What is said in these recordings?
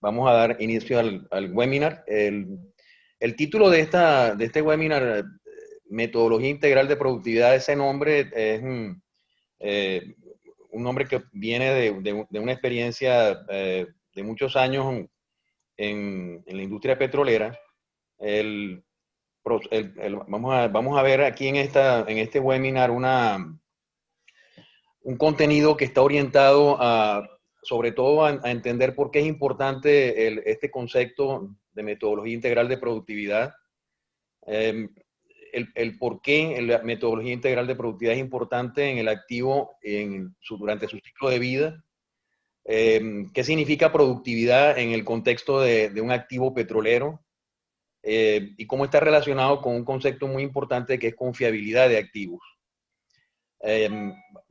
Vamos a dar inicio al webinar. El título de este webinar, Metodología Integral de Productividad, ese nombre es un nombre que viene de una experiencia de muchos años en la industria petrolera. Vamos a ver aquí en este webinar un contenido que está orientado sobre todo a entender por qué es importante este concepto de metodología integral de productividad, el por qué la metodología integral de productividad es importante en el activo durante su ciclo de vida, qué significa productividad en el contexto de un activo petrolero, y cómo está relacionado con un concepto muy importante que es confiabilidad de activos.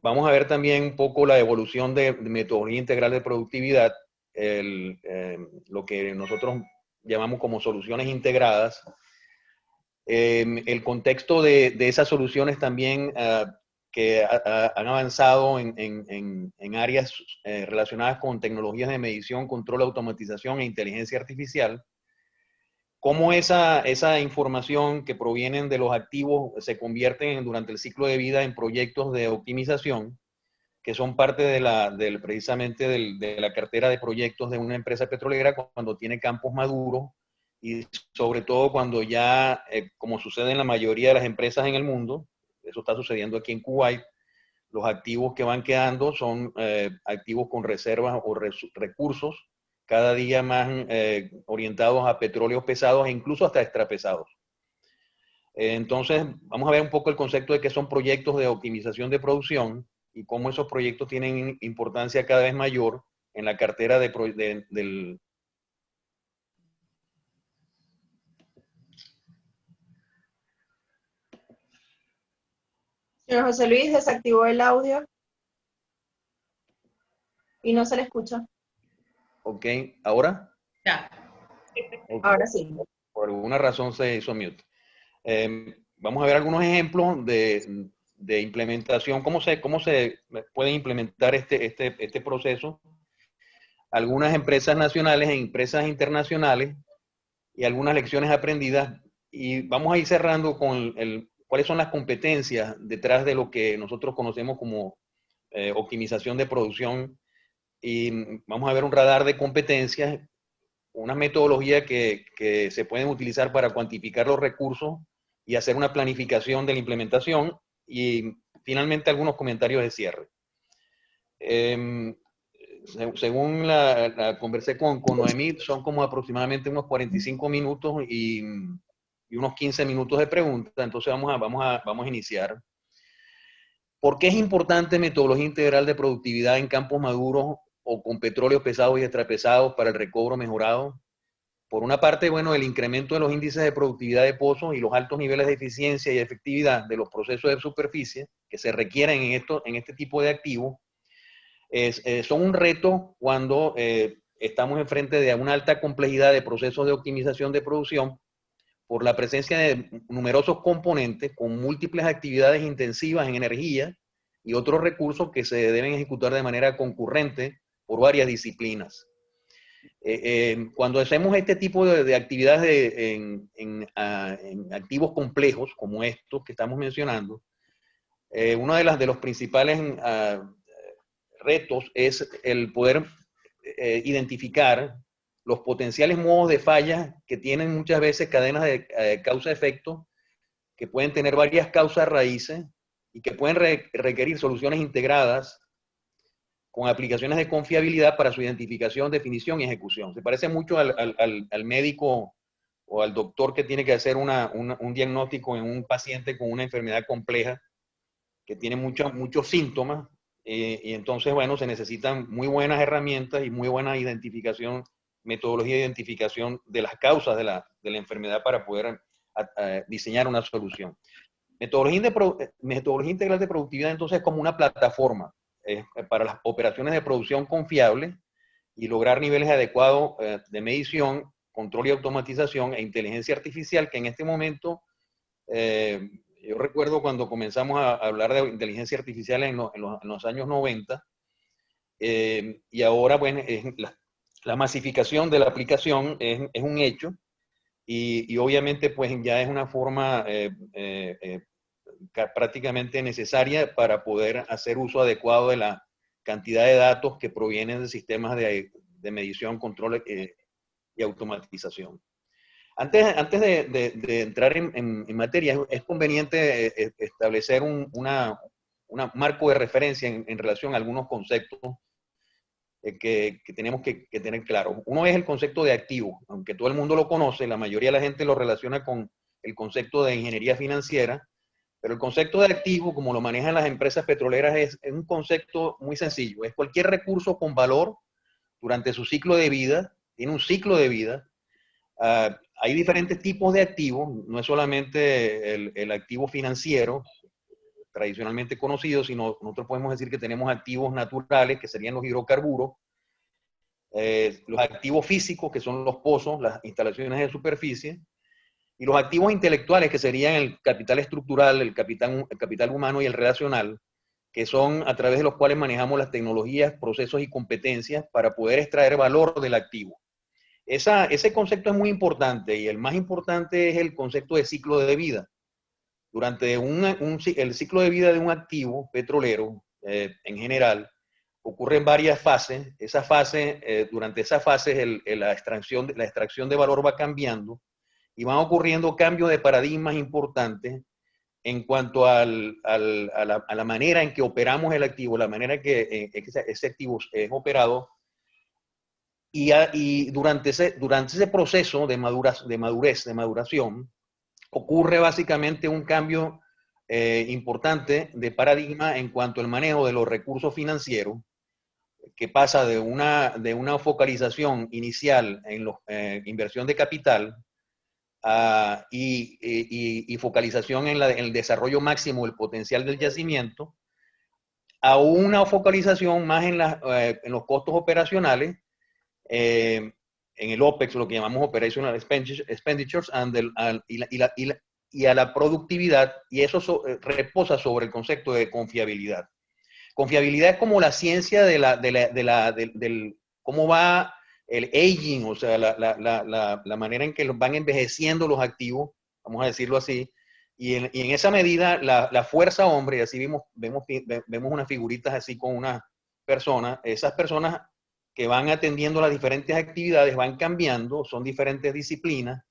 Vamos a ver también un poco la evolución de metodología integral de productividad, lo que nosotros llamamos como soluciones integradas, el contexto de esas soluciones también que han avanzado en áreas relacionadas con tecnologías de medición, control, automatización e inteligencia artificial. Cómo esa información que provienen de los activos se convierten durante el ciclo de vida en proyectos de optimización, que son parte precisamente de la cartera de proyectos de una empresa petrolera cuando tiene campos maduros y sobre todo cuando ya, como sucede en la mayoría de las empresas en el mundo, eso está sucediendo aquí en Kuwait, los activos que van quedando son activos con reservas o recursos cada día más orientados a petróleos pesados e incluso hasta extrapesados. Entonces, vamos a ver un poco el concepto de qué son proyectos de optimización de producción y cómo esos proyectos tienen importancia cada vez mayor en la cartera del... Señor José Luis, desactivó el audio y no se le escucha. Ok, ¿ahora? Ya. Okay. Ahora sí. Por alguna razón se hizo mute. Vamos a ver algunos ejemplos de implementación, cómo se puede implementar este proceso. Algunas empresas nacionales e empresas internacionales y algunas lecciones aprendidas. Y vamos a ir cerrando con cuáles son las competencias detrás de lo que nosotros conocemos como optimización de producción. Y vamos a ver un radar de competencias, una metodología que se pueden utilizar para cuantificar los recursos y hacer una planificación de la implementación, y finalmente algunos comentarios de cierre. Según conversé con Noemí, son como aproximadamente unos 45 minutos y unos 15 minutos de preguntas, entonces vamos a iniciar. ¿Por qué es importante metodología integral de productividad en campos maduros o con petróleos pesados y extrapesados para el recobro mejorado? Por una parte, bueno, el incremento de los índices de productividad de pozos y los altos niveles de eficiencia y efectividad de los procesos de superficie que se requieren en este tipo de activos son un reto cuando estamos enfrente de una alta complejidad de procesos de optimización de producción por la presencia de numerosos componentes con múltiples actividades intensivas en energía y otros recursos que se deben ejecutar de manera concurrente por varias disciplinas. Cuando hacemos este tipo de actividades en activos complejos como estos que estamos mencionando, uno de los principales retos es el poder identificar los potenciales modos de falla que tienen muchas veces cadenas de causa-efecto, que pueden tener varias causas raíces y que pueden requerir soluciones integradas con aplicaciones de confiabilidad para su identificación, definición y ejecución. Se parece mucho al médico o al doctor que tiene que hacer un diagnóstico en un paciente con una enfermedad compleja que tiene muchos síntomas, y entonces, bueno, se necesitan muy buenas herramientas y muy buena identificación, metodología de identificación de las causas de la enfermedad para poder diseñar una solución. Metodología integral de productividad, entonces, es como una plataforma para las operaciones de producción confiables y lograr niveles adecuados de medición, control y automatización e inteligencia artificial, que en este momento, yo recuerdo cuando comenzamos a hablar de inteligencia artificial en los años 90, y ahora, bueno, la masificación de la aplicación es un hecho y obviamente pues ya es una forma prácticamente necesaria para poder hacer uso adecuado de la cantidad de datos que provienen de sistemas de medición, control y automatización. Antes de entrar en materia, es conveniente establecer un marco de referencia en relación a algunos conceptos que tenemos que tener claro. Uno es el concepto de activo, aunque todo el mundo lo conoce, la mayoría de la gente lo relaciona con el concepto de ingeniería financiera, pero el concepto de activo, como lo manejan las empresas petroleras, es un concepto muy sencillo. Es cualquier recurso con valor durante su ciclo de vida, tiene un ciclo de vida. Hay diferentes tipos de activos, no es solamente el activo financiero, tradicionalmente conocido, sino nosotros podemos decir que tenemos activos naturales, que serían los hidrocarburos, los activos físicos, que son los pozos, las instalaciones de superficie, y los activos intelectuales, que serían el capital estructural, el capital humano y el relacional, que son a través de los cuales manejamos las tecnologías, procesos y competencias para poder extraer valor del activo. Ese concepto es muy importante y el más importante es el concepto de ciclo de vida. Durante el ciclo de vida de un activo petrolero, en general, ocurren varias fases. Durante esas fases, la extracción de valor va cambiando y van ocurriendo cambios de paradigmas importantes en cuanto a la manera en que operamos el activo, la manera en que ese activo es operado. Y durante ese proceso de maduración, ocurre básicamente un cambio importante de paradigma en cuanto al manejo de los recursos financieros, que pasa de una focalización inicial en inversión de capital y focalización en el desarrollo máximo del potencial del yacimiento, a una focalización más en los costos operacionales, en el OPEX, lo que llamamos Operational Expenditures, y a la productividad, y eso reposa sobre el concepto de confiabilidad. Confiabilidad es como la ciencia del cómo va el aging, o sea, la manera en que van envejeciendo los activos, vamos a decirlo así, y en esa medida la fuerza hombre, así vemos unas figuritas así con una persona, esas personas que van atendiendo las diferentes actividades van cambiando, son diferentes disciplinas,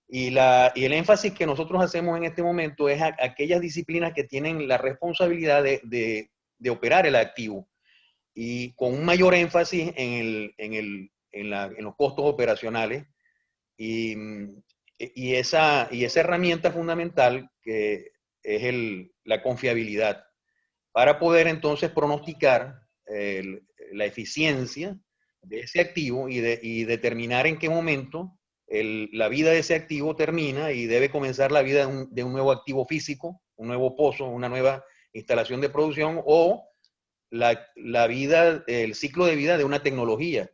y el énfasis que nosotros hacemos en este momento es aquellas disciplinas que tienen la responsabilidad de operar el activo, y con un mayor énfasis en los costos operacionales, y esa herramienta fundamental que es la confiabilidad, para poder entonces pronosticar la eficiencia de ese activo y determinar en qué momento la vida de ese activo termina y debe comenzar la vida de un nuevo activo físico, un nuevo pozo, una nueva instalación de producción, o el ciclo de vida de una tecnología,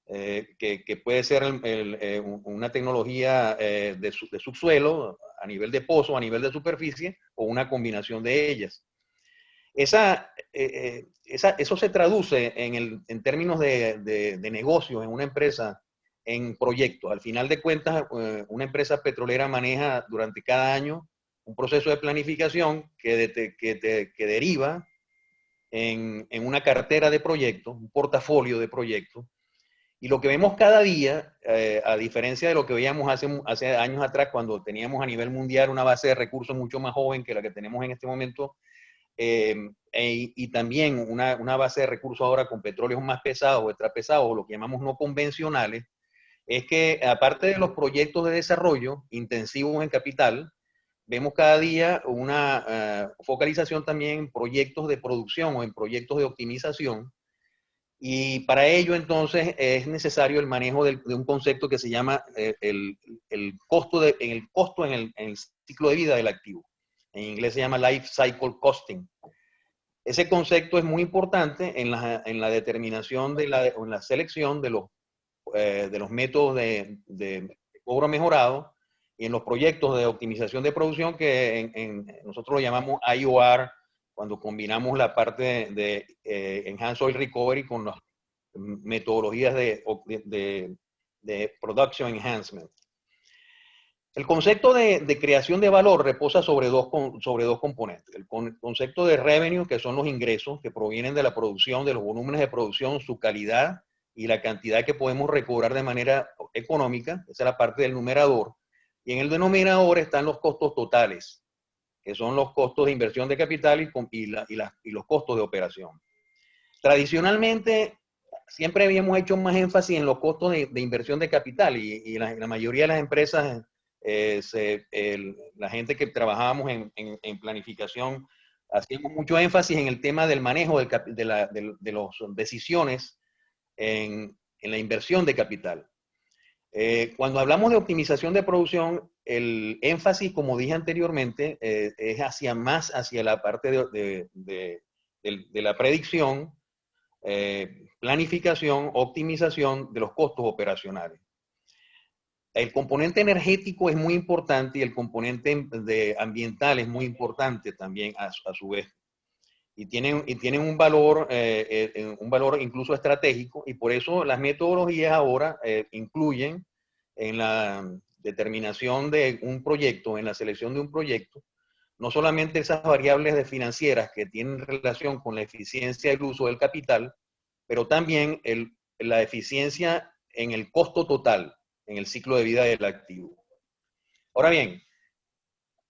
que puede ser una tecnología de subsuelo, a nivel de pozo, a nivel de superficie, o una combinación de ellas. Eso se traduce en términos de negocios en una empresa, en proyectos. Al final de cuentas, una empresa petrolera maneja durante cada año un proceso de planificación que deriva en una cartera de proyectos, un portafolio de proyectos. Y lo que vemos cada día, a diferencia de lo que veíamos hace años atrás, cuando teníamos a nivel mundial una base de recursos mucho más joven que la que tenemos en este momento, y también una base de recursos ahora con petróleos más pesados o extrapesados, o lo que llamamos no convencionales, es que aparte de los proyectos de desarrollo intensivos en capital, vemos cada día una focalización también en proyectos de producción o en proyectos de optimización, y para ello entonces es necesario el manejo de un concepto que se llama el costo en el ciclo de vida del activo. En inglés se llama Life Cycle Costing. Ese concepto es muy importante en la determinación en la selección de los métodos de cobro mejorado y en los proyectos de optimización de producción, que nosotros lo llamamos IOR, cuando combinamos la parte de Enhanced Oil Recovery con metodologías de production enhancement. El concepto de creación de valor reposa sobre dos componentes. El concepto de revenue, que son los ingresos que provienen de la producción, de los volúmenes de producción, su calidad y la cantidad que podemos recobrar de manera económica. Esa es la parte del numerador. Y en el denominador están los costos totales, que son los costos de inversión de capital y los costos de operación. Tradicionalmente, siempre habíamos hecho más énfasis en los costos de inversión de capital y la mayoría de las empresas, la gente que trabajábamos en planificación, hacíamos mucho énfasis en el tema del manejo de las decisiones en la inversión de capital. Cuando hablamos de optimización de producción, el énfasis, como dije anteriormente, es más hacia la parte de la predicción, planificación, optimización de los costos operacionales. El componente energético es muy importante y el componente ambiental es muy importante también a su vez. Y tienen un valor incluso estratégico, y por eso las metodologías ahora incluyen en la determinación de un proyecto, en la selección de un proyecto, no solamente esas variables financieras que tienen relación con la eficiencia del uso del capital, pero también la eficiencia en el costo total, en el ciclo de vida del activo. Ahora bien,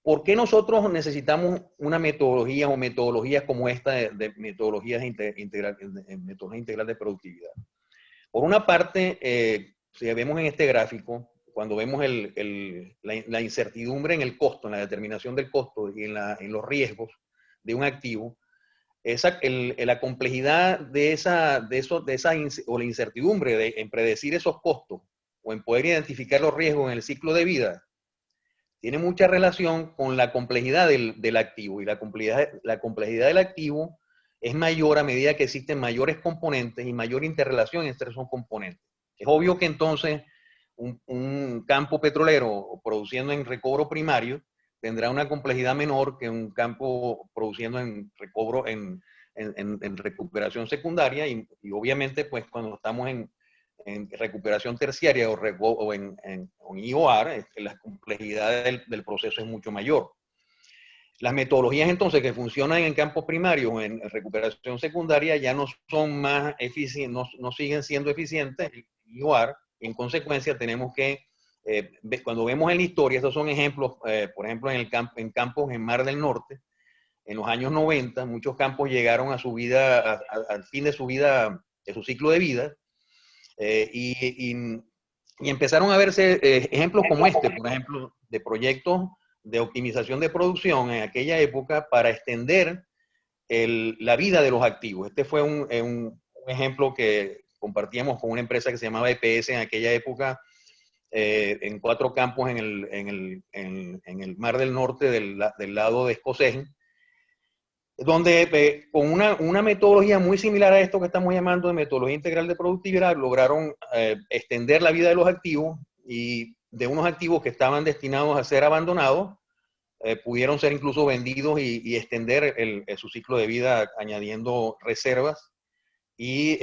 ¿por qué nosotros necesitamos una metodología o metodologías como esta de metodologías integral de productividad? Por una parte, si vemos en este gráfico, cuando vemos la incertidumbre en el costo, en la determinación del costo y en los riesgos de un activo, la complejidad o la incertidumbre en predecir esos costos o en poder identificar los riesgos en el ciclo de vida, tiene mucha relación con la complejidad del activo. Y la complejidad del activo es mayor a medida que existen mayores componentes y mayor interrelación entre esos componentes. Es obvio que entonces un campo petrolero produciendo en recobro primario tendrá una complejidad menor que un campo produciendo en recobro en recuperación secundaria y obviamente pues cuando estamos en recuperación terciaria o en IOR, la complejidad del proceso es mucho mayor. Las metodologías entonces que funcionan en campos primarios o en recuperación secundaria ya no son más eficientes, no siguen siendo eficientes en IOR, y en consecuencia tenemos que, cuando vemos en la historia, estos son ejemplos, por ejemplo en campos en Mar del Norte, en los años 90, muchos campos llegaron a su vida, al fin de su vida, de su ciclo de vida, y empezaron a verse ejemplos como este, por ejemplo, de proyectos de optimización de producción en aquella época para extender la vida de los activos. Este fue un ejemplo que compartíamos con una empresa que se llamaba EPS en aquella época, en 4 campos en el Mar del Norte del lado de Escocés, donde con una metodología muy similar a esto que estamos llamando de metodología integral de productividad, lograron extender la vida de los activos, y de unos activos que estaban destinados a ser abandonados, pudieron ser incluso vendidos y extender su ciclo de vida añadiendo reservas y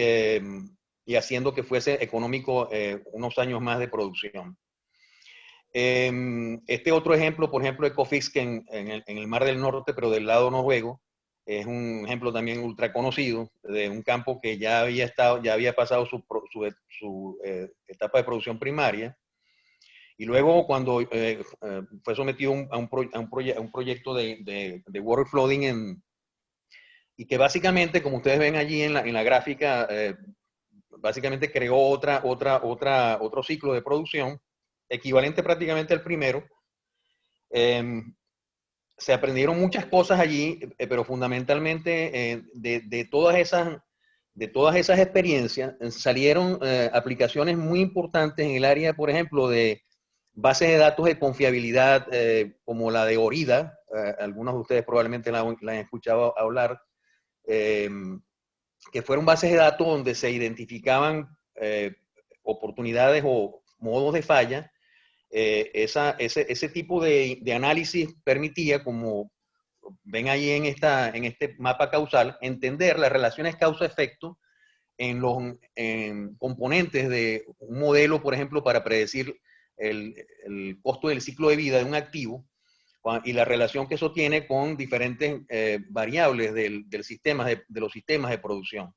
haciendo que fuese económico unos años más de producción. Este otro ejemplo, por ejemplo, Ecofix, que en el Mar del Norte, pero del lado noruego, es un ejemplo también ultra conocido de un campo que ya había pasado su etapa de producción primaria, y luego cuando fue sometido a un proyecto de water flooding y que básicamente, como ustedes ven allí en la gráfica, básicamente creó otro ciclo de producción equivalente prácticamente al primero. Se aprendieron muchas cosas allí, pero fundamentalmente de todas esas experiencias salieron aplicaciones muy importantes en el área, por ejemplo, de bases de datos de confiabilidad, como la de Orida. Algunos de ustedes probablemente la han escuchado hablar, que fueron bases de datos donde se identificaban oportunidades o modos de falla. Ese tipo de análisis permitía, como ven ahí en este mapa causal, entender las relaciones causa-efecto en componentes de un modelo, por ejemplo, para predecir el costo del ciclo de vida de un activo y la relación que eso tiene con diferentes variables del sistema, de los sistemas de producción.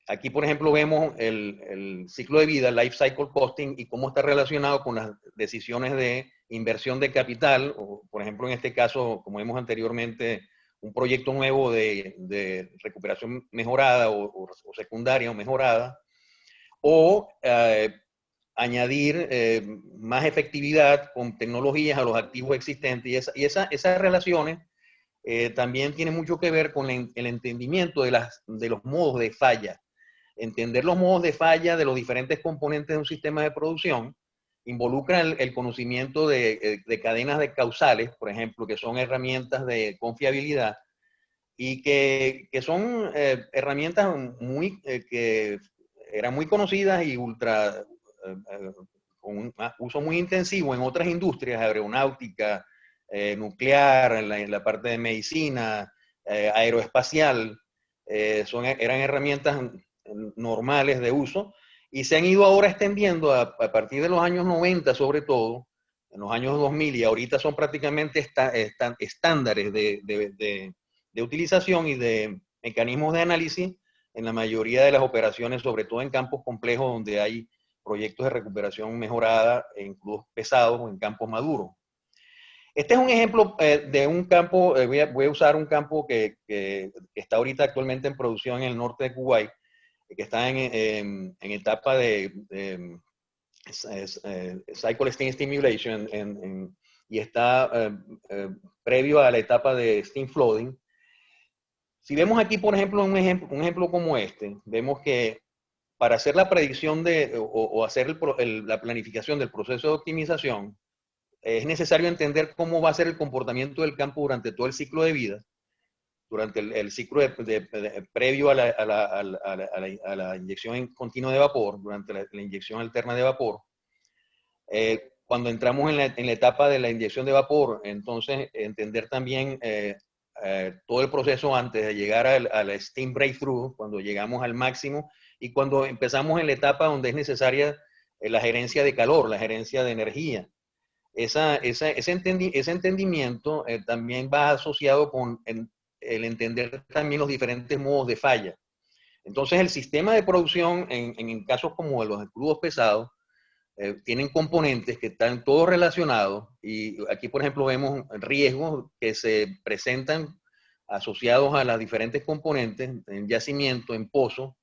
Aquí, por ejemplo, vemos el ciclo de vida, life cycle costing, y cómo está relacionado con las decisiones de inversión de capital, o, por ejemplo, en este caso, como vimos anteriormente, un proyecto nuevo de recuperación mejorada o secundaria o mejorada, o añadir más efectividad con tecnologías a los activos existentes. Y esas relaciones también tienen mucho que ver con el entendimiento de los modos de falla. Entender los modos de falla de los diferentes componentes de un sistema de producción involucra el conocimiento de cadenas de causales, por ejemplo, que son herramientas de confiabilidad y que son herramientas que eran muy conocidas y con un uso muy intensivo en otras industrias, aeronáutica, nuclear, en la parte de medicina, aeroespacial. Eran herramientas normales de uso y se han ido ahora extendiendo a partir de los años 90 sobre todo, en los años 2000 y ahorita son prácticamente estándares de utilización y de mecanismos de análisis en la mayoría de las operaciones, sobre todo en campos complejos donde hay proyectos de recuperación mejorada en crudos pesados o en campos maduros. Este es un ejemplo de un campo, voy a usar un campo que está ahorita actualmente en producción en el norte de Kuwait, que está en etapa de cycle steam stimulation y está previo a la etapa de steam flooding. Si vemos aquí, por ejemplo, un ejemplo como este, vemos que para hacer la predicción o hacer la planificación del proceso de optimización, es necesario entender cómo va a ser el comportamiento del campo durante todo el ciclo de vida, durante el ciclo previo a la inyección continua de vapor, durante la inyección alterna de vapor. Cuando entramos en la etapa de la inyección de vapor, entonces entender también todo el proceso antes de llegar al steam breakthrough, cuando llegamos al máximo, y cuando empezamos en la etapa donde es necesaria la gerencia de calor, la gerencia de energía. Ese entendimiento también va asociado con el entender también los diferentes modos de falla. Entonces, el sistema de producción, en casos como los crudos pesados, tienen componentes que están todos relacionados y aquí, por ejemplo, vemos riesgos que se presentan asociados a las diferentes componentes en yacimiento, en pozo,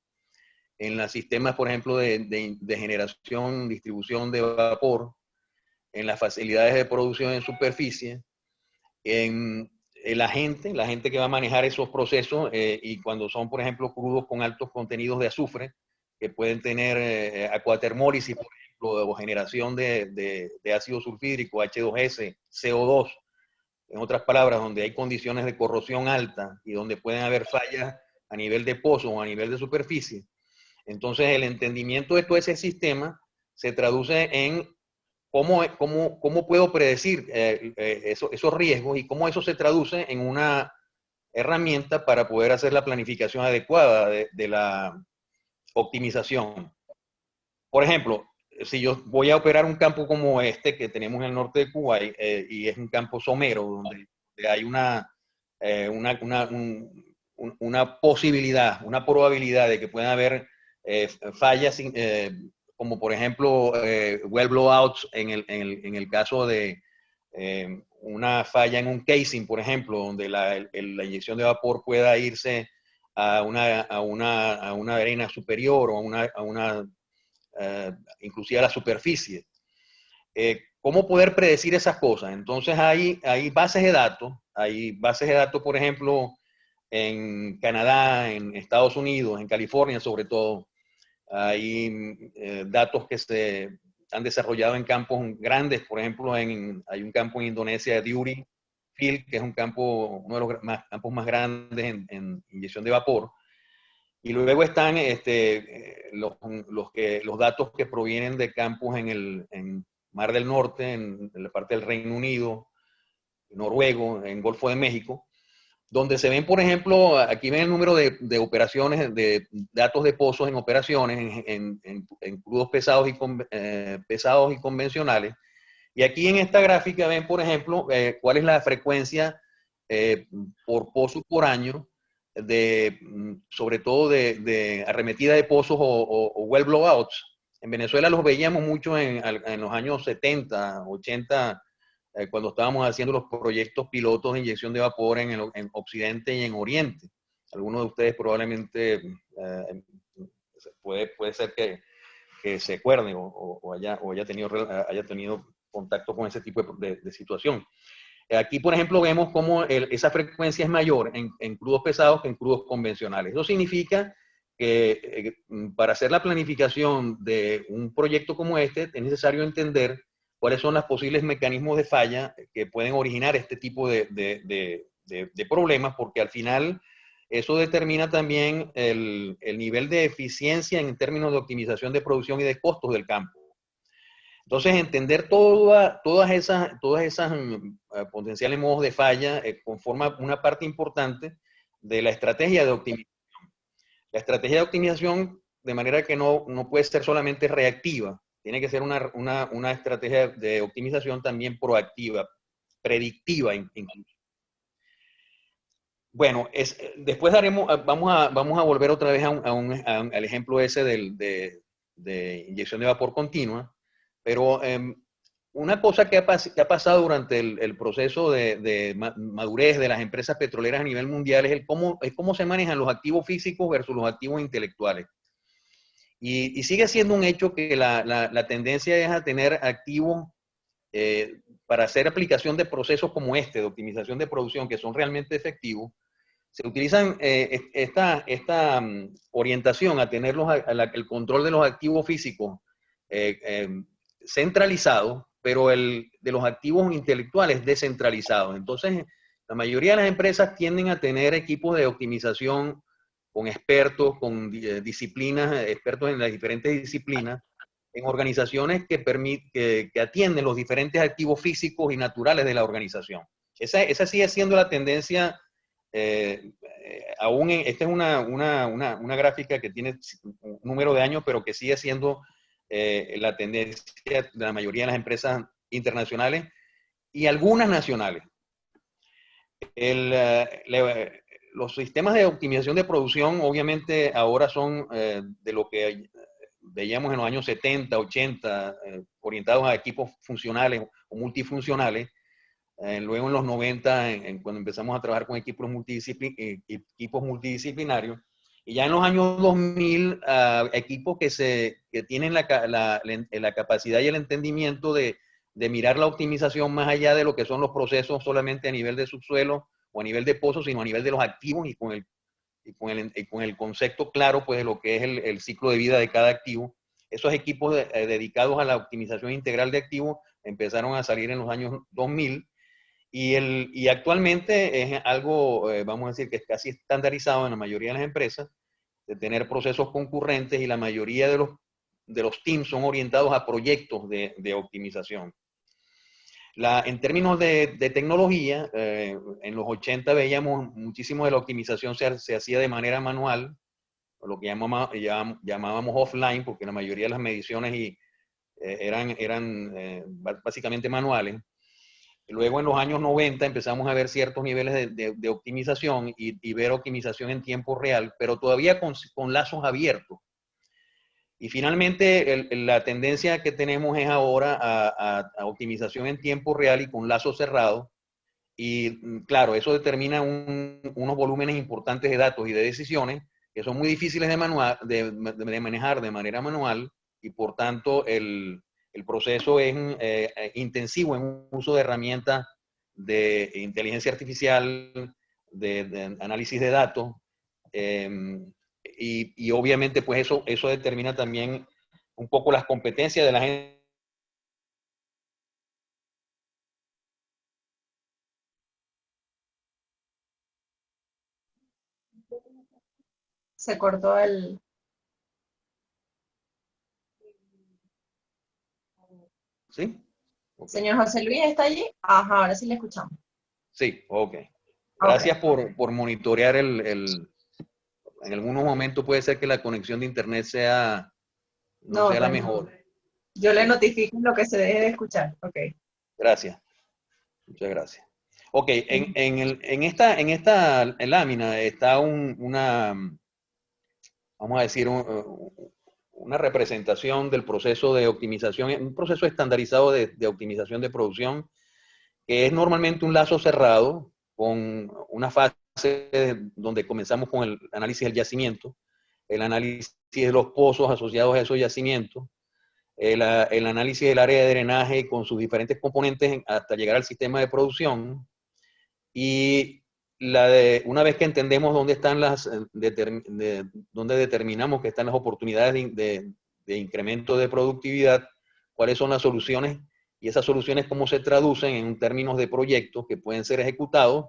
en los sistemas, por ejemplo, de generación, distribución de vapor, en las facilidades de producción en superficie, en la gente que va a manejar esos procesos y cuando son, por ejemplo, crudos con altos contenidos de azufre, que pueden tener acuatermólisis, por ejemplo, o generación de ácido sulfídrico, H2S, CO2, en otras palabras, donde hay condiciones de corrosión alta y donde pueden haber fallas a nivel de pozo o a nivel de superficie. Entonces, el entendimiento de todo ese sistema se traduce en cómo puedo predecir esos riesgos y cómo eso se traduce en una herramienta para poder hacer la planificación adecuada de la optimización. Por ejemplo, si yo voy a operar un campo como este que tenemos en el norte de Kuwait y es un campo somero donde hay una posibilidad, una probabilidad de que puedan haber fallas como por ejemplo well blowouts en el caso de una falla en un casing, por ejemplo, donde la inyección de vapor pueda irse a una arena superior o a una inclusive a la superficie. ¿Cómo poder predecir esas cosas? Entonces hay bases de datos, por ejemplo, en Canadá, en Estados Unidos, en California sobre todo. Hay datos que se han desarrollado en campos grandes, por ejemplo, hay un campo en Indonesia, Duri Field, que es un campo, uno de los campos más grandes en inyección de vapor. Y luego están los datos que provienen de campos en Mar del Norte, en la parte del Reino Unido, noruego, en Golfo de México. donde se ven, por ejemplo, aquí ven el número de operaciones, de datos de pozos en operaciones, en crudos pesados pesados y convencionales. Y aquí en esta gráfica ven, por ejemplo, cuál es la frecuencia por pozo por año, sobre todo de arremetida de pozos o well blowouts. En Venezuela los veíamos mucho en los años 70, 80, cuando estábamos haciendo los proyectos pilotos de inyección de vapor en Occidente y en Oriente. Algunos de ustedes probablemente puede ser que se acuerden o haya tenido contacto con ese tipo de situación. Aquí, por ejemplo, vemos cómo esa frecuencia es mayor en crudos pesados que en crudos convencionales. Eso significa que para hacer la planificación de un proyecto como este es necesario entender cuáles son los posibles mecanismos de falla que pueden originar este tipo de problemas, porque al final eso determina también el nivel de eficiencia en términos de optimización de producción y de costos del campo. Entonces, entender todas esas potenciales modos de falla conforma una parte importante de la estrategia de optimización. La estrategia de optimización, de manera que no puede ser solamente reactiva, tiene que ser una estrategia de optimización también proactiva, predictiva incluso. Bueno, después vamos a volver otra vez al ejemplo ese de inyección de vapor continua, pero una cosa que ha pasado durante el proceso de madurez de las empresas petroleras a nivel mundial es cómo se manejan los activos físicos versus los activos intelectuales. Y sigue siendo un hecho que la tendencia es a tener activos para hacer aplicación de procesos como este, de optimización de producción, que son realmente efectivos. Se utilizan esta orientación a tener el control de los activos físicos centralizado, pero de los activos intelectuales descentralizados. Entonces, la mayoría de las empresas tienden a tener equipos de optimización con expertos, con disciplinas, expertos en las diferentes disciplinas, en organizaciones que atienden los diferentes activos físicos y naturales de la organización. Esa sigue siendo la tendencia. Esta es una gráfica que tiene un número de años, pero que sigue siendo la tendencia de la mayoría de las empresas internacionales y algunas nacionales. Los sistemas de optimización de producción obviamente ahora son de lo que veíamos en los años 70, 80, orientados a equipos funcionales o multifuncionales. Luego en los 90, cuando empezamos a trabajar con equipos multidisciplinarios, y ya en los años 2000, equipos que tienen la capacidad y el entendimiento de mirar la optimización más allá de lo que son los procesos solamente a nivel de subsuelo o a nivel de pozos, sino a nivel de los activos y con el concepto claro pues, de lo que es el ciclo de vida de cada activo. Esos equipos dedicados a la optimización integral de activos empezaron a salir en los años 2000. Y actualmente es algo, vamos a decir, que es casi estandarizado en la mayoría de las empresas, de tener procesos concurrentes y la mayoría de los teams son orientados a proyectos de optimización. En términos de tecnología, en los 80 veíamos muchísimo de la optimización se hacía de manera manual, lo que llamábamos offline, porque la mayoría de las mediciones eran básicamente manuales. Luego en los años 90 empezamos a ver ciertos niveles de optimización y ver optimización en tiempo real, pero todavía con lazos abiertos. Y finalmente la tendencia que tenemos es ahora a optimización en tiempo real y con lazos cerrados. Y claro, eso determina unos volúmenes importantes de datos y de decisiones que son muy difíciles de manejar de manera manual y por tanto el proceso es intensivo en un uso de herramientas de inteligencia artificial, de análisis de datos, y obviamente pues eso determina también un poco las competencias de la gente. Se cortó el... ¿Sí? Okay. Señor José Luis, ¿está allí? Ajá, ahora sí le escuchamos. Sí, ok. Ok. Gracias por monitorear en algunos momentos puede ser que la conexión de internet no No, sea la tranquilo. mejor. Yo le Sí, notifico lo que se deje de escuchar. Ok. gracias. Muchas gracias. Ok, en esta lámina está vamos a decir, una representación del proceso de optimización, un proceso estandarizado de optimización de producción, que es normalmente un lazo cerrado con una fase donde comenzamos con el análisis del yacimiento, el análisis de los pozos asociados a esos yacimientos, el análisis del área de drenaje con sus diferentes componentes hasta llegar al sistema de producción y una vez que entendemos dónde están dónde determinamos que están las oportunidades de incremento de productividad, cuáles son las soluciones y esas soluciones cómo se traducen en términos de proyectos que pueden ser ejecutados,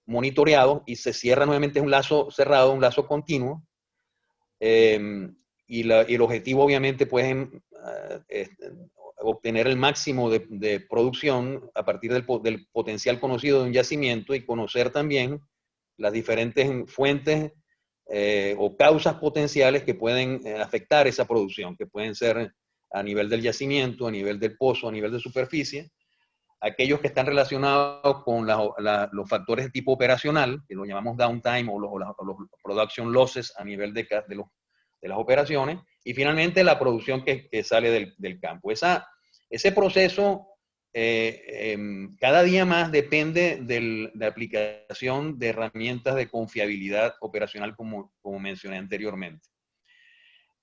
monitoreados y se cierra nuevamente un lazo cerrado, un lazo continuo. Y el objetivo obviamente pues es obtener el máximo de producción a partir del potencial conocido de un yacimiento y conocer también las diferentes fuentes o causas potenciales que pueden afectar esa producción, que pueden ser a nivel del yacimiento, a nivel del pozo, a nivel de superficie, aquellos que están relacionados con los factores de tipo operacional, que lo llamamos downtime o los production losses a nivel de las operaciones, y finalmente la producción que sale del campo. Ese proceso cada día más depende de la aplicación de herramientas de confiabilidad operacional como mencioné anteriormente.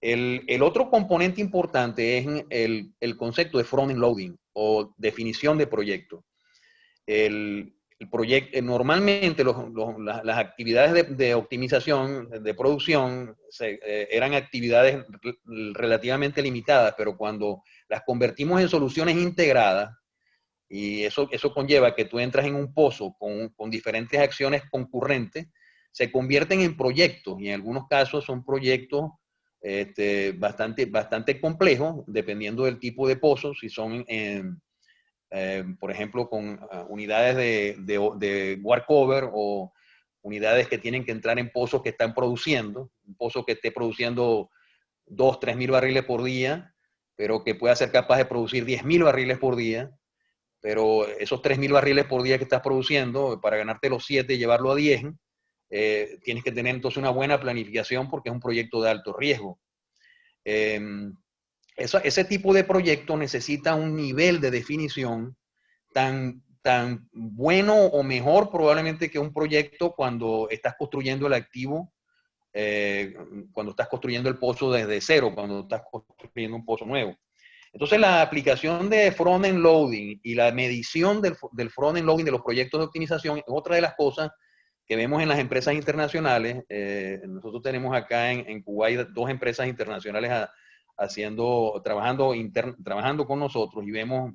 El otro componente importante es el concepto de front-end loading o definición de proyecto. El proyecto, normalmente las actividades de optimización, de producción, eran actividades relativamente limitadas, pero cuando las convertimos en soluciones integradas, y eso conlleva que tú entras en un pozo con diferentes acciones concurrentes, se convierten en proyectos, y en algunos casos son proyectos bastante complejos, dependiendo del tipo de pozo, si son por ejemplo, con unidades de workover o unidades que tienen que entrar en pozos que están produciendo, un pozo que esté produciendo 2, 3 mil barriles por día, pero que pueda ser capaz de producir 10.000 barriles por día, pero esos 3.000 barriles por día que estás produciendo, para ganarte los 7 y llevarlo a 10, tienes que tener entonces una buena planificación porque es un proyecto de alto riesgo. Eh, ese tipo de proyecto necesita un nivel de definición tan bueno o mejor probablemente que un proyecto cuando estás construyendo el activo, cuando estás construyendo el pozo desde cero, cuando estás construyendo un pozo nuevo. Entonces la aplicación de front-end loading y la medición del front-end loading de los proyectos de optimización es otra de las cosas que vemos en las empresas internacionales. Nosotros tenemos acá en Kuwait 2 empresas internacionales trabajando con nosotros y vemos,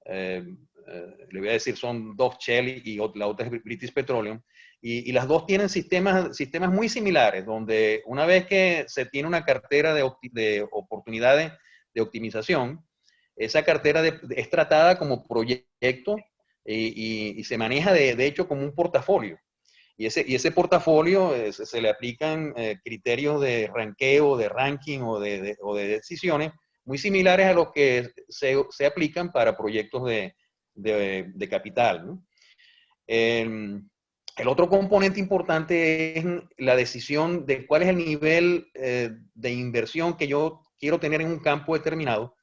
le voy a decir, son Dove Shell y la otra es British Petroleum, y las dos tienen sistemas muy similares, donde una vez que se tiene una cartera de oportunidades de optimización, esa cartera es tratada como proyecto y se maneja de hecho como un portafolio. Y ese portafolio se le aplican criterios de ranqueo, de ranking o de decisiones muy similares a los que se aplican para proyectos de capital, ¿no? El otro componente importante es la decisión de cuál es el nivel de inversión que yo quiero tener en un campo determinado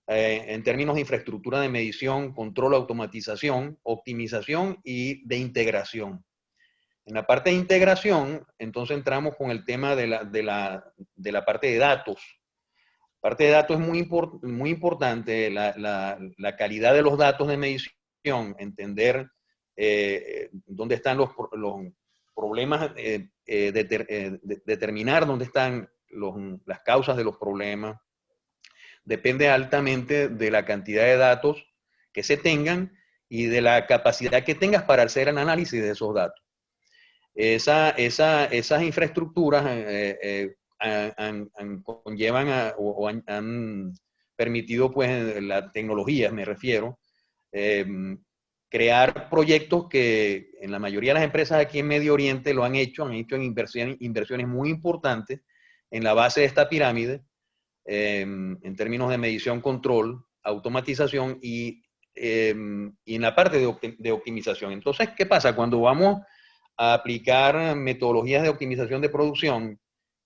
en términos de infraestructura de medición, control, automatización, optimización y de integración. En la parte de integración, entonces entramos con el tema de la parte de datos. La parte de datos es muy importante, la calidad de los datos de medición, entender dónde están los problemas, determinar dónde están las causas de los problemas. Depende altamente de la cantidad de datos que se tengan y de la capacidad que tengas para hacer el análisis de esos datos. Esas infraestructuras conllevan o han permitido, pues, la tecnología, me refiero, crear proyectos que en la mayoría de las empresas aquí en Medio Oriente lo han hecho en inversiones muy importantes en la base de esta pirámide, en términos de medición, control, automatización y en la parte de optimización. Entonces, ¿qué pasa? Cuando vamos a aplicar metodologías de optimización de producción,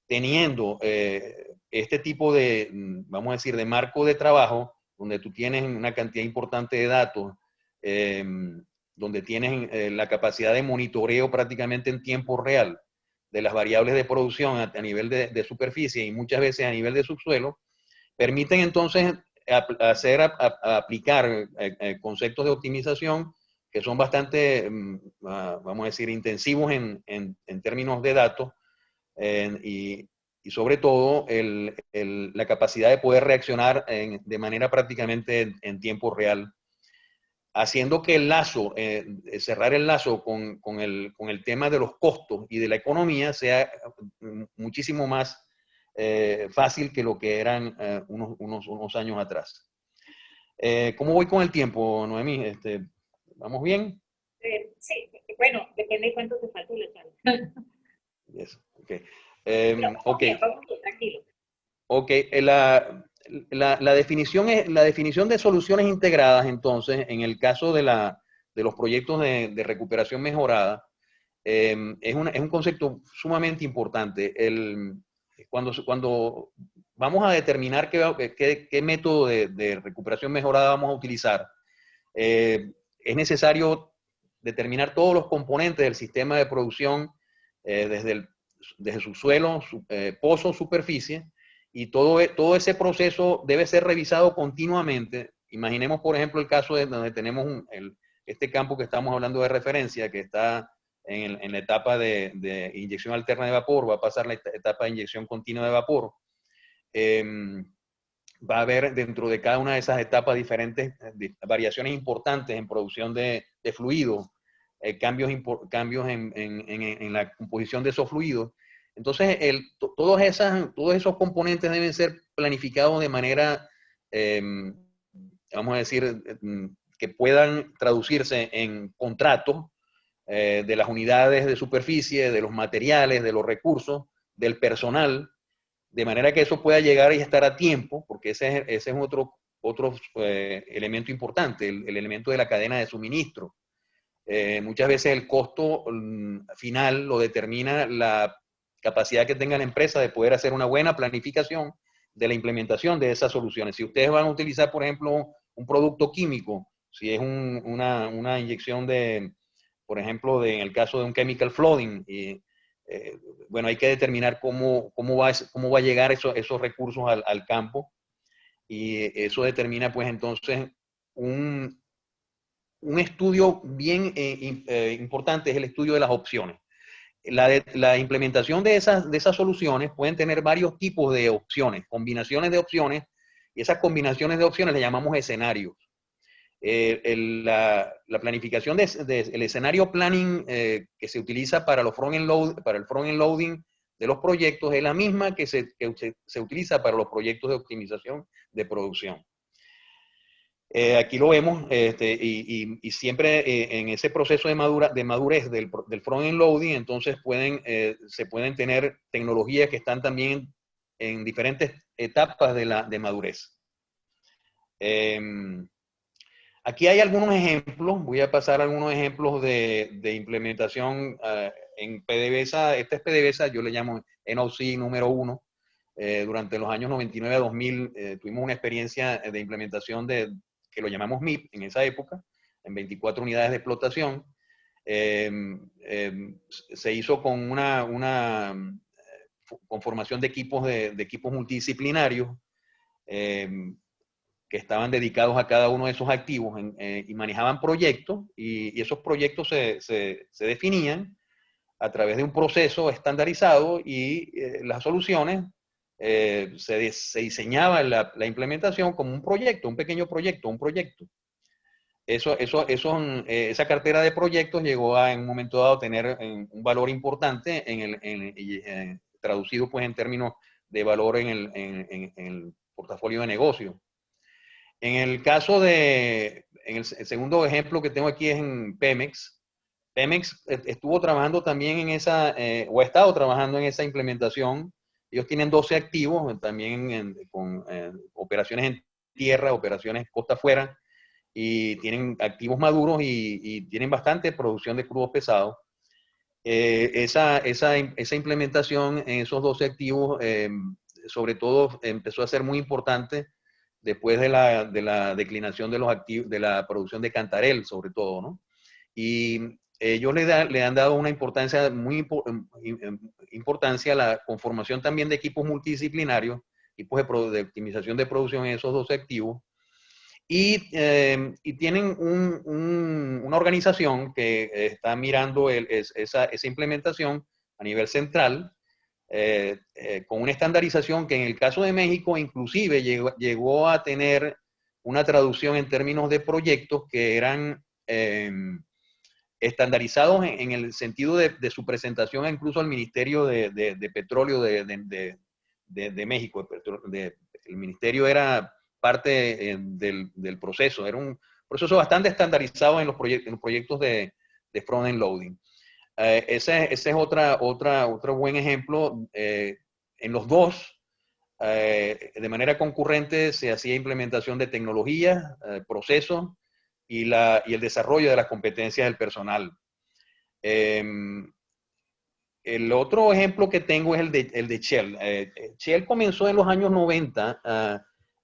teniendo este tipo de, vamos a decir, de marco de trabajo, donde tú tienes una cantidad importante de datos, eh, donde tienes la capacidad de monitoreo prácticamente en tiempo real de las variables de producción a nivel de superficie y muchas veces a nivel de subsuelo, permiten entonces aplicar conceptos de optimización que son bastante, vamos a decir, intensivos en términos de datos, y sobre todo la capacidad de poder reaccionar de manera prácticamente en tiempo real, haciendo que el lazo, cerrar el lazo con el tema de los costos y de la economía sea muchísimo más fácil que lo que eran unos años atrás. ¿Cómo voy con el tiempo, Noemí? ¿Vamos bien? Sí, bueno, depende de cuánto te falte la charla. Yes. Okay. Pero Ok. vamos bien, tranquilo. Ok, la definición de soluciones integradas, entonces, en el caso de los proyectos de recuperación mejorada, es un concepto sumamente importante. Cuando vamos a determinar qué método de recuperación mejorada vamos a utilizar, es necesario determinar todos los componentes del sistema de producción, desde subsuelo, pozo, superficie, y todo ese proceso debe ser revisado continuamente. Imaginemos, por ejemplo, el caso de donde tenemos este campo que estamos hablando de referencia, que está en la etapa de inyección alterna de vapor, va a pasar la etapa de inyección continua de vapor. Va a haber dentro de cada una de esas etapas diferentes variaciones importantes en producción de fluidos, cambios en la composición de esos fluidos. Entonces, todos esos componentes deben ser planificados de manera, vamos a decir, que puedan traducirse en contratos de las unidades de superficie, de los materiales, de los recursos, del personal, de manera que eso pueda llegar y estar a tiempo, porque ese es otro elemento importante, el elemento de la cadena de suministro. Muchas veces el costo final lo determina la capacidad que tenga la empresa de poder hacer una buena planificación de la implementación de esas soluciones. Si ustedes van a utilizar, por ejemplo, un producto químico, si es una inyección por ejemplo, en el caso de un chemical flooding, bueno, hay que determinar cómo va a llegar esos recursos al campo, y eso determina, pues, entonces, un estudio bien importante es el estudio de las opciones. La implementación de esas soluciones pueden tener varios tipos de opciones, combinaciones de opciones, y esas combinaciones de opciones le llamamos escenarios. La planificación del escenario planning que se utiliza para el front-end loading de los proyectos es la misma que se utiliza para los proyectos de optimización de producción. Aquí lo vemos, y siempre en ese proceso de madurez del front-end loading, entonces se pueden tener tecnologías que están también en diferentes etapas de madurez. Aquí hay algunos ejemplos, voy a pasar algunos ejemplos de implementación en PDVSA. Esta es PDVSA, yo le llamo NOC número 1. Durante los años 99 a 2000 tuvimos una experiencia de implementación que lo llamamos MIP en esa época, en 24 unidades de explotación. Se hizo con una conformación de equipos multidisciplinarios, que estaban dedicados a cada uno de esos activos, y manejaban proyectos, y esos proyectos se definían a través de un proceso estandarizado, y las soluciones se diseñaba la implementación como un proyecto, un pequeño proyecto, un proyecto. Esa cartera de proyectos llegó en un momento dado a tener un valor importante traducido, pues, en términos de valor en el portafolio de negocio. En el caso el segundo ejemplo que tengo aquí es en Pemex. Pemex estuvo trabajando también en esa, o ha estado trabajando en esa implementación. Ellos tienen 12 activos, también con operaciones en tierra, operaciones costa afuera, y tienen activos maduros y tienen bastante producción de crudos pesados. Esa implementación en esos 12 activos, sobre todo, empezó a ser muy importante después de la declinación de los activos, de la producción de Cantarell, sobre todo, ¿no? Y ellos le han dado una importancia muy importancia a la conformación también de equipos multidisciplinarios, equipos de optimización de producción en esos 12 activos, y tienen una organización que está mirando esa implementación a nivel central, con una estandarización que en el caso de México inclusive llegó a tener una traducción en términos de proyectos que eran estandarizados en el sentido de su presentación incluso al Ministerio de Petróleo de México. El ministerio era parte del proceso, era un proceso bastante estandarizado en los proyectos de front-end loading. Ese es otro buen ejemplo. En los dos, de manera concurrente, se hacía implementación de tecnologías, procesos y el desarrollo de las competencias del personal. El otro ejemplo que tengo es el de Shell. Shell comenzó en los años 90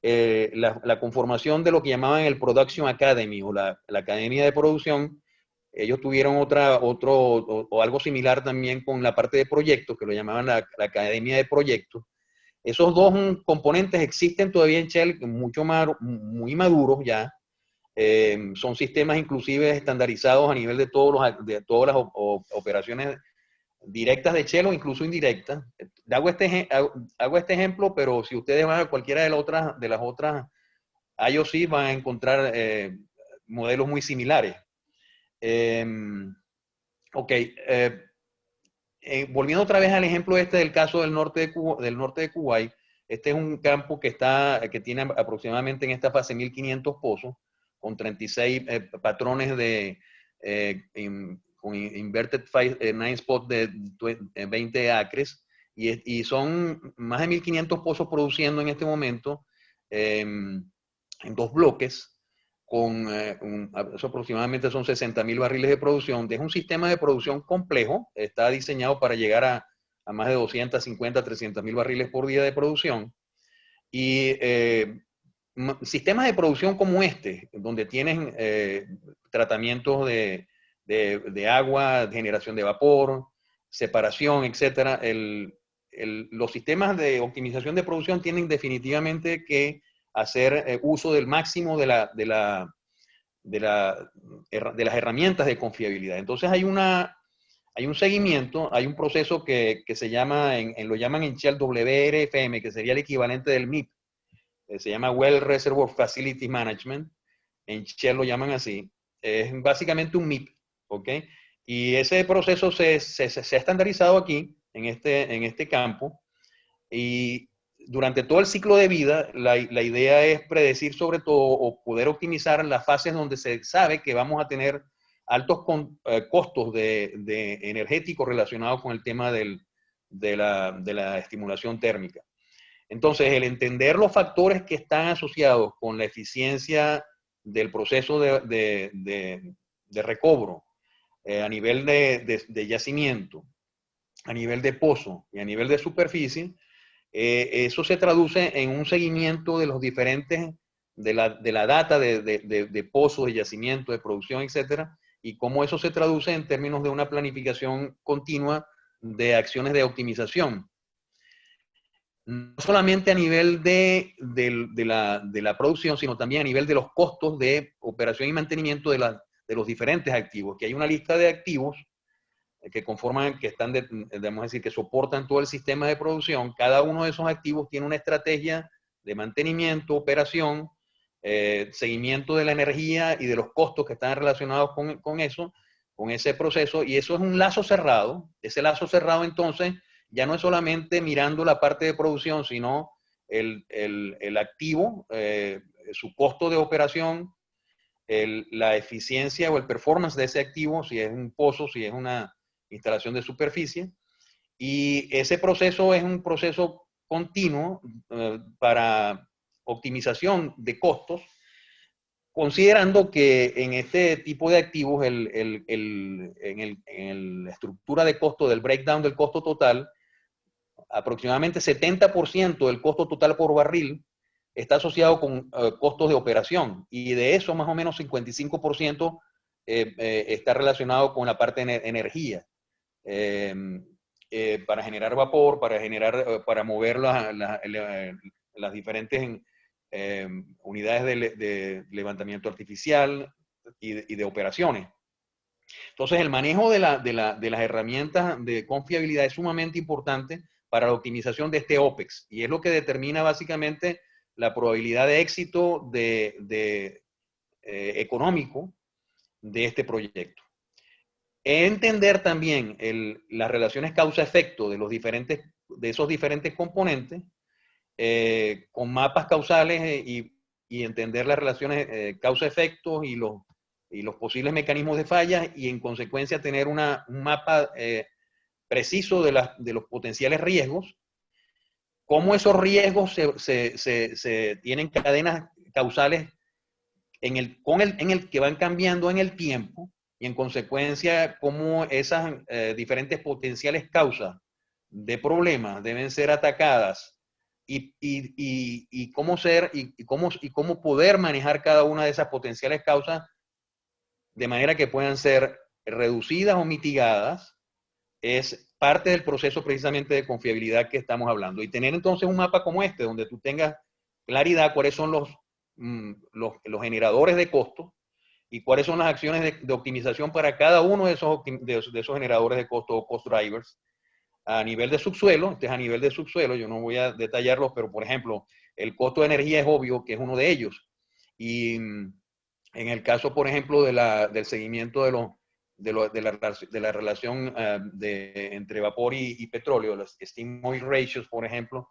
la conformación de lo que llamaban el Production Academy, o la Academia de Producción. Ellos tuvieron o algo similar también con la parte de proyectos, que lo llamaban la Academia de Proyectos. Esos dos componentes existen todavía en Shell, muy maduros ya. Son sistemas inclusive estandarizados a nivel de todas las operaciones directas de Shell o incluso indirectas. Hago este ejemplo, pero si ustedes van a cualquiera de las otras IOC van a encontrar modelos muy similares. Ok, volviendo otra vez al ejemplo del caso del norte de Kuwait. Este es un campo que tiene aproximadamente en esta fase 1.500 pozos, con 36 patrones con inverted 9 spot de 20 acres, y son más de 1.500 pozos produciendo en este momento en dos bloques, eso aproximadamente son 60.000 barriles de producción. Es un sistema de producción complejo, está diseñado para llegar a más de 250, 300.000 barriles por día de producción. Y sistemas de producción como este, donde tienen tratamientos de agua, generación de vapor, separación, etc. Los sistemas de optimización de producción tienen definitivamente que hacer uso del máximo de las herramientas de confiabilidad. Entonces hay un seguimiento, hay un proceso que se llama, lo llaman en Shell WRFM, que sería el equivalente del MIP. Se llama Well Reservoir Facility Management. En Shell lo llaman así. Es básicamente un MIP, ¿ok? Y ese proceso se ha estandarizado aquí, en este campo, y durante todo el ciclo de vida, la idea es predecir sobre todo o poder optimizar las fases donde se sabe que vamos a tener altos costos de energéticos relacionados con el tema de la estimulación térmica. Entonces, el entender los factores que están asociados con la eficiencia del proceso de recobro a nivel de yacimiento, a nivel de pozo y a nivel de superficie, eso se traduce en un seguimiento de los diferentes, de la data de pozos, de yacimiento, de producción, etcétera, y cómo eso se traduce en términos de una planificación continua de acciones de optimización. No solamente a nivel de la producción, sino también a nivel de los costos de operación y mantenimiento de los diferentes activos, que hay una lista de activos que conforman, que están, debemos decir, que soportan todo el sistema de producción. Cada uno de esos activos tiene una estrategia de mantenimiento, operación, seguimiento de la energía y de los costos que están relacionados con eso, con ese proceso, y eso es un lazo cerrado. Ese lazo cerrado, entonces, ya no es solamente mirando la parte de producción, sino el activo, su costo de operación, la eficiencia o el performance de ese activo, si es un pozo, si es una instalación de superficie. Y ese proceso es un proceso continuo para optimización de costos, considerando que en este tipo de activos, en la estructura de costo del breakdown del costo total, aproximadamente 70% del costo total por barril está asociado con costos de operación, y de eso más o menos 55% está relacionado con la parte de energía, para generar vapor, para mover las diferentes unidades de levantamiento artificial y de operaciones. Entonces, el manejo de las herramientas de confiabilidad es sumamente importante para la optimización de este OPEX, y es lo que determina básicamente la probabilidad de éxito económico de este proyecto. Entender también las relaciones causa-efecto de esos diferentes componentes, con mapas causales, y entender las relaciones causa-efecto y los posibles mecanismos de falla, y en consecuencia tener un mapa preciso de los potenciales riesgos, cómo esos riesgos se tienen cadenas causales en el que van cambiando en el tiempo, y en consecuencia cómo esas diferentes potenciales causas de problemas deben ser atacadas, y cómo poder manejar cada una de esas potenciales causas de manera que puedan ser reducidas o mitigadas, es parte del proceso precisamente de confiabilidad que estamos hablando. Y tener entonces un mapa como este, donde tú tengas claridad cuáles son los generadores de costos y cuáles son las acciones de optimización para cada uno de esos generadores de costo o cost drivers a nivel de subsuelo. Este es a nivel de subsuelo, yo no voy a detallarlos, pero por ejemplo, el costo de energía es obvio que es uno de ellos. Y en el caso, por ejemplo, del seguimiento de la relación entre vapor y petróleo, los steam oil ratios, por ejemplo,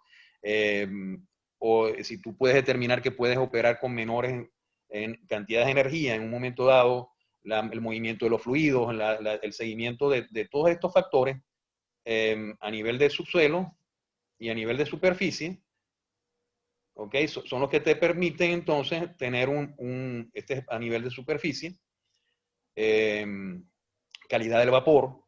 o si tú puedes determinar que puedes operar con menores en cantidades de energía en un momento dado, el movimiento de los fluidos, el seguimiento de todos estos factores a nivel de subsuelo y a nivel de superficie, ¿ok? Son los que te permiten entonces tener este a nivel de superficie, calidad del vapor,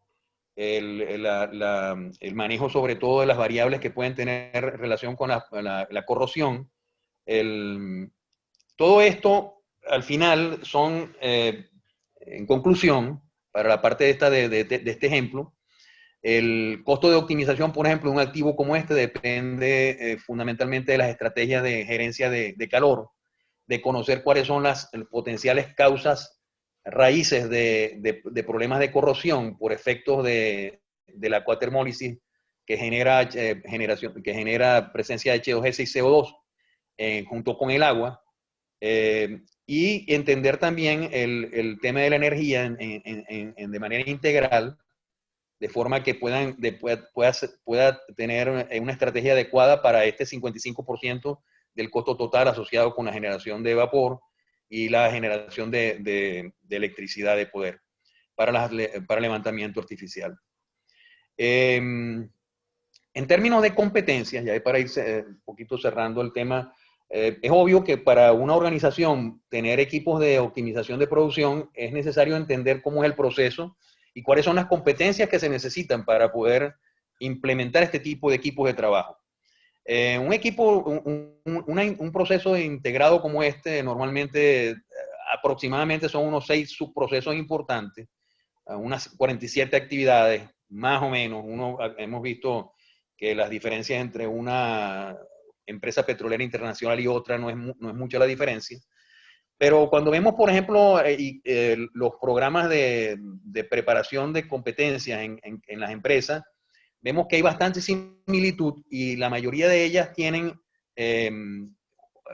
el manejo sobre todo de las variables que pueden tener relación con la corrosión. Todo esto al final son, en conclusión, para la parte de este ejemplo, el costo de optimización, por ejemplo, de un activo como este depende fundamentalmente de las estrategias de gerencia de calor, de conocer cuáles son las potenciales causas raíces de problemas de corrosión por efectos de la acuatermólisis que genera presencia de H2S y CO2 junto con el agua, y entender también el tema de la energía de manera integral, de forma que pueda tener una estrategia adecuada para este 55% del costo total asociado con la generación de vapor y la generación de electricidad de poder para levantamiento artificial. En términos de competencias, ya para ir un poquito cerrando el tema, es obvio que para una organización tener equipos de optimización de producción es necesario entender cómo es el proceso y cuáles son las competencias que se necesitan para poder implementar este tipo de equipos de trabajo. Un proceso integrado como este, normalmente aproximadamente son unos 6 subprocesos importantes, unas 47 actividades, más o menos. Hemos visto que las diferencias entre una empresa petrolera internacional y otra no es mucha la diferencia. Pero cuando vemos, por ejemplo, los programas de preparación de competencias en las empresas, vemos que hay bastante similitud, y la mayoría de ellas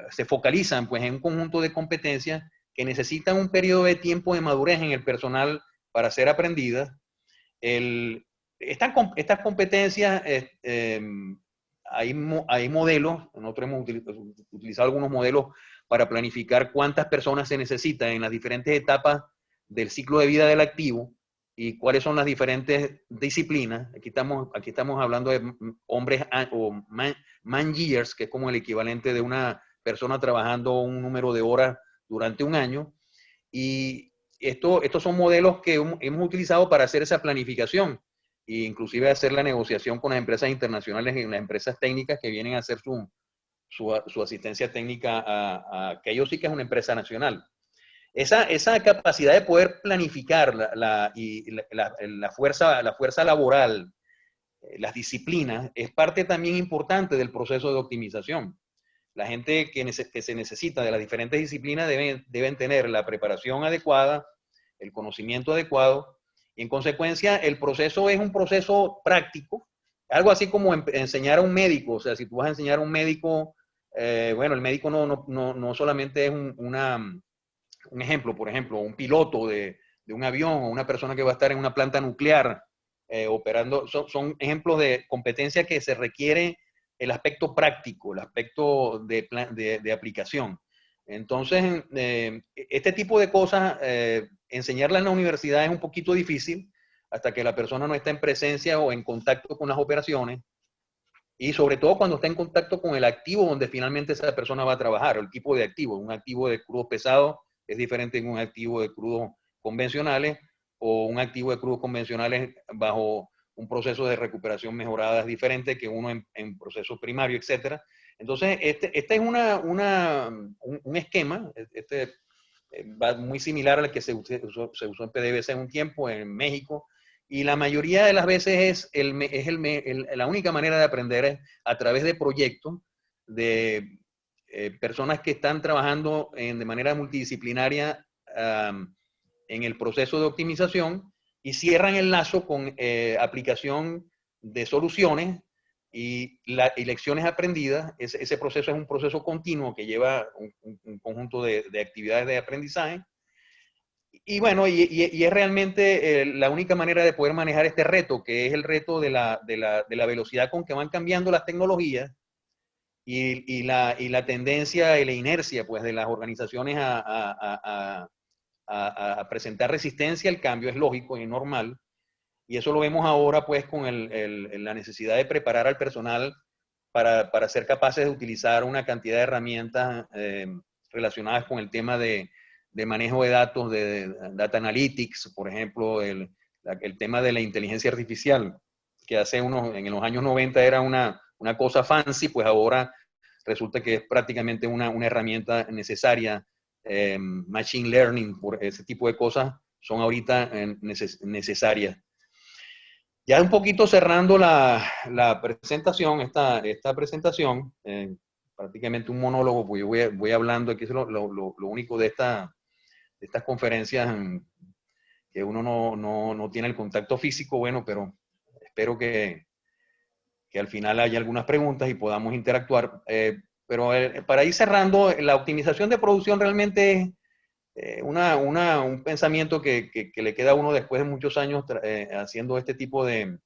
se focalizan pues, en un conjunto de competencias que necesitan un periodo de tiempo de madurez en el personal para ser aprendidas. Estas competencias hay modelos, nosotros hemos utilizado algunos modelos para planificar cuántas personas se necesitan en las diferentes etapas del ciclo de vida del activo y cuáles son las diferentes disciplinas. Aquí estamos hablando de hombres o man years, que es como el equivalente de una persona trabajando un número de horas durante un año. Y estos son modelos que hemos utilizado para hacer esa planificación e inclusive hacer la negociación con las empresas internacionales y las empresas técnicas que vienen a hacer su asistencia técnica a que ellos sí que es una empresa nacional. Esa capacidad de poder planificar la fuerza laboral, las disciplinas, es parte también importante del proceso de optimización. La gente que se necesita de las diferentes disciplinas deben tener la preparación adecuada, el conocimiento adecuado, y en consecuencia el proceso es un proceso práctico, algo así como enseñar a un médico. O sea, si tú vas a enseñar a un médico, bueno, el médico no solamente es un ejemplo, por ejemplo, un piloto de un avión o una persona que va a estar en una planta nuclear operando, son ejemplos de competencia que se requiere el aspecto práctico, el aspecto de aplicación. Entonces, este tipo de cosas, enseñarlas en la universidad es un poquito difícil hasta que la persona no está en presencia o en contacto con las operaciones, y sobre todo cuando está en contacto con el activo donde finalmente esa persona va a trabajar, el tipo de activo. Un activo de crudos pesados es diferente de un activo de crudos convencionales, o un activo de crudos convencionales bajo un proceso de recuperación mejorada es diferente que uno en proceso primario, etcétera. Entonces, este es un esquema, va muy similar al que se usó en PDVSA en un tiempo, en México, y la mayoría de las veces la única manera de aprender es a través de proyectos de personas que están trabajando de manera multidisciplinaria en el proceso de optimización y cierran el lazo con aplicación de soluciones y lecciones aprendidas. Ese proceso es un proceso continuo que lleva un conjunto de actividades de aprendizaje. Y bueno, y es realmente la única manera de poder manejar este reto, que es el reto de la velocidad con que van cambiando las tecnologías y la tendencia y la inercia pues, de las organizaciones a presentar resistencia al cambio. Es lógico y normal. Y eso lo vemos ahora pues con la necesidad de preparar al personal para ser capaces de utilizar una cantidad de herramientas relacionadas con el tema de manejo de datos, de data analytics, por ejemplo, el tema de la inteligencia artificial, que en los años 90 era una cosa fancy, pues ahora resulta que es prácticamente una herramienta necesaria. Machine learning, por ese tipo de cosas, son ahorita necesarias. Ya un poquito cerrando la presentación, esta presentación, prácticamente un monólogo, pues yo voy hablando, aquí es lo único de estas conferencias, que uno no tiene el contacto físico, bueno, pero espero que al final haya algunas preguntas y podamos interactuar. Pero para ir cerrando, la optimización de producción realmente es un pensamiento que le queda a uno después de muchos años haciendo este tipo de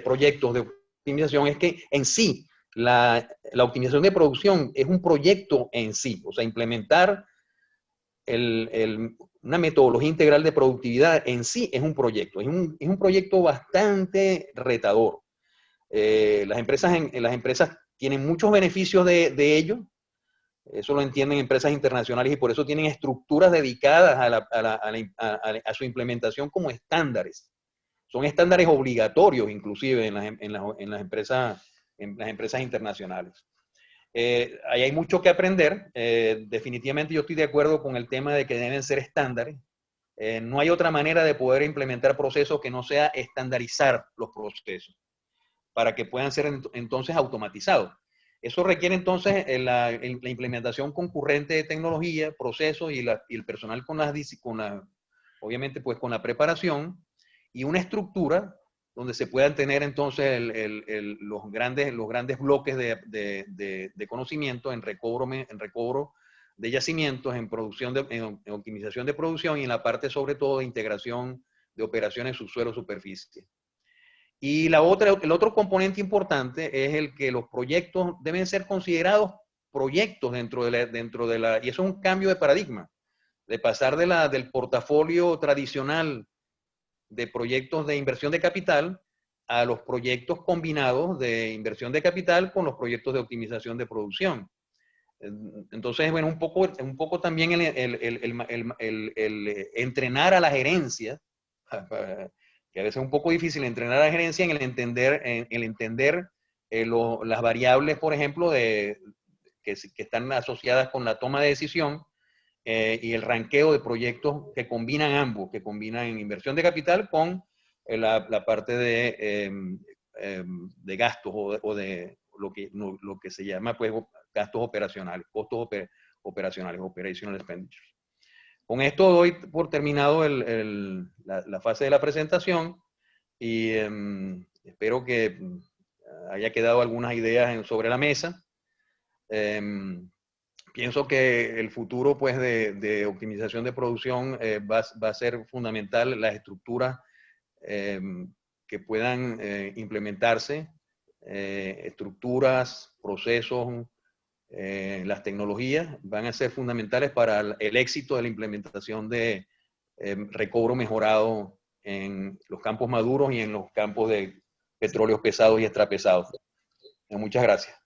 proyectos de optimización. Es que en sí, la optimización de producción es un proyecto en sí. O sea, implementar una metodología integral de productividad en sí es un proyecto. Es un proyecto bastante retador. Las empresas tienen muchos beneficios de ello. Eso lo entienden empresas internacionales y por eso tienen estructuras dedicadas a su implementación como estándares. Son estándares obligatorios inclusive en las empresas internacionales. Ahí hay mucho que aprender. Definitivamente yo estoy de acuerdo con el tema de que deben ser estándares. No hay otra manera de poder implementar procesos que no sea estandarizar los procesos para que puedan ser entonces automatizados. Eso requiere entonces la implementación concurrente de tecnología, procesos y el personal obviamente pues con la preparación y una estructura donde se puedan tener entonces los grandes bloques de conocimiento en recobro de yacimientos, en optimización de producción y en la parte sobre todo de integración de operaciones subsuelo-superficie. Y el otro componente importante es el que los proyectos deben ser considerados proyectos dentro de la, y eso es un cambio de paradigma, de pasar del portafolio tradicional de proyectos de inversión de capital a los proyectos combinados de inversión de capital con los proyectos de optimización de producción. Entonces, bueno, un poco también el entrenar a la gerencia, que a veces es un poco difícil entrenar a la gerencia en el entender las variables, por ejemplo, que están asociadas con la toma de decisión y el ranqueo de proyectos que combinan ambos, que combinan inversión de capital con la parte de gastos o de lo que se llama pues, gastos operacionales, costos operacionales, operational expenditures. Con esto doy por terminado la fase de la presentación y espero que haya quedado algunas ideas sobre la mesa. Pienso que el futuro pues, de optimización de producción va a ser fundamental las estructuras que puedan implementarse, estructuras, procesos, las tecnologías van a ser fundamentales para el éxito de la implementación de recobro mejorado en los campos maduros y en los campos de petróleos pesados y extrapesados. Muchas gracias.